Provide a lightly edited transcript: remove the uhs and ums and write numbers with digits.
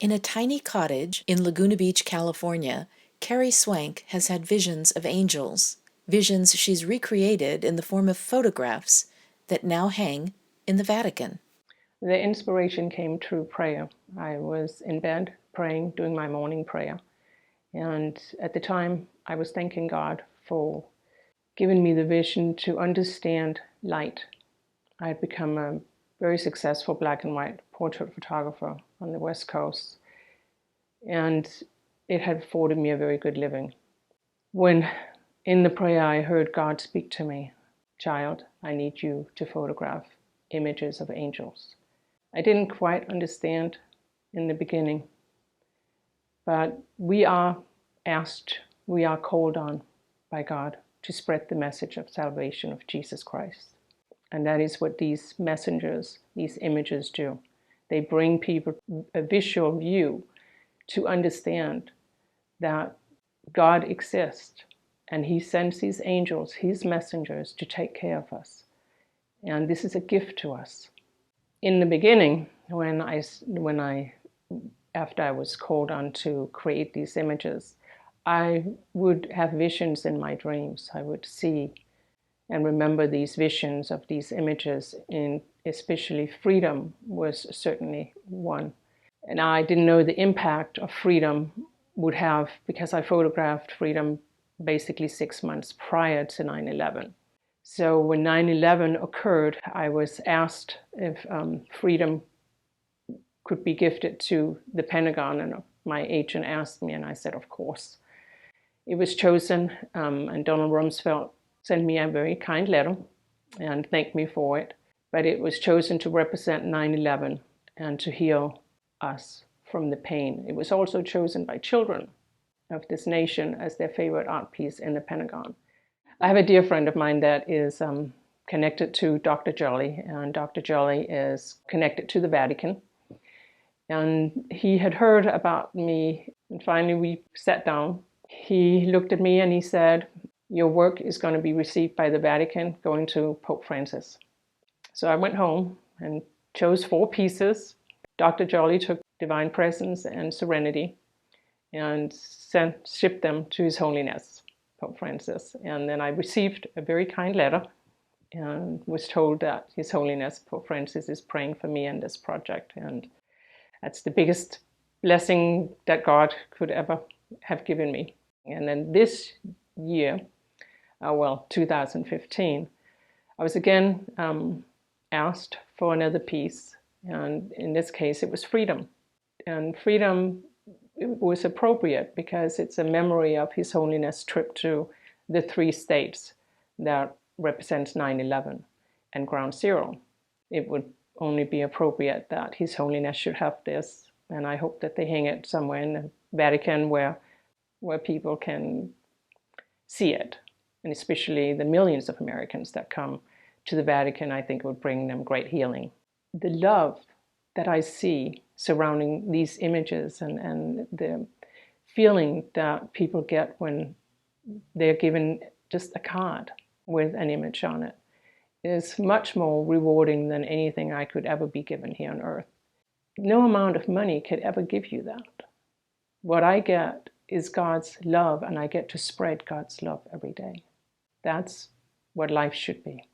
In a tiny cottage in Laguna Beach, California, Kerry Swank has had visions of angels, visions she's recreated in the form of photographs that now hang in the Vatican. The inspiration came through prayer. I was in bed praying, doing my morning prayer. And at the time, I was thanking God for giving me the vision to understand light. I had become a very successful black and white portrait photographer on the West Coast, and it had afforded me a very good living. When in the prayer I heard God speak to me, "Child, I need you to photograph images of angels." I didn't quite understand in the beginning, but we are asked, we are called on by God to spread the message of salvation of Jesus Christ. And that is what these messengers, these images do. They bring people a visual view to understand that God exists and He sends these angels, His messengers, to take care of us. And this is a gift to us. In the beginning, after I was called on to create these images, I would have visions in my dreams. I would see and remember these visions of these images, in especially freedom was certainly one. And I didn't know the impact of freedom would have, because I photographed freedom basically 6 months prior to 9/11. So when 9/11 occurred, I was asked if freedom could be gifted to the Pentagon, and my agent asked me, and I said, of course. It was chosen, and Donald Rumsfeld sent me a very kind letter and thanked me for it. But it was chosen to represent 9/11 and to heal us from the pain. It was also chosen by children of this nation as their favorite art piece in the Pentagon. I have a dear friend of mine that is connected to Dr. Jolly, and Dr. Jolly is connected to the Vatican. And he had heard about me, and finally we sat down. He looked at me and he said, "Your work is going to be received by the Vatican, going to Pope Francis." So I went home and chose 4 pieces. Dr. Jolly took Divine Presence and Serenity and shipped them to His Holiness, Pope Francis. And then I received a very kind letter and was told that His Holiness, Pope Francis, is praying for me and this project. And that's the biggest blessing that God could ever have given me. And then this year, 2015, I was again asked for another piece. And in this case, it was freedom. And freedom was appropriate because it's a memory of His Holiness' trip to the 3 states that represents 9/11 and Ground Zero. It would only be appropriate that His Holiness should have this, and I hope that they hang it somewhere in the Vatican where people can see it, and especially the millions of Americans that come to the Vatican. I think it would bring them great healing. The love that I see surrounding these images and the feeling that people get when they're given just a card with an image on it is much more rewarding than anything I could ever be given here on earth. No amount of money could ever give you that. What I get is God's love, and I get to spread God's love every day. That's what life should be.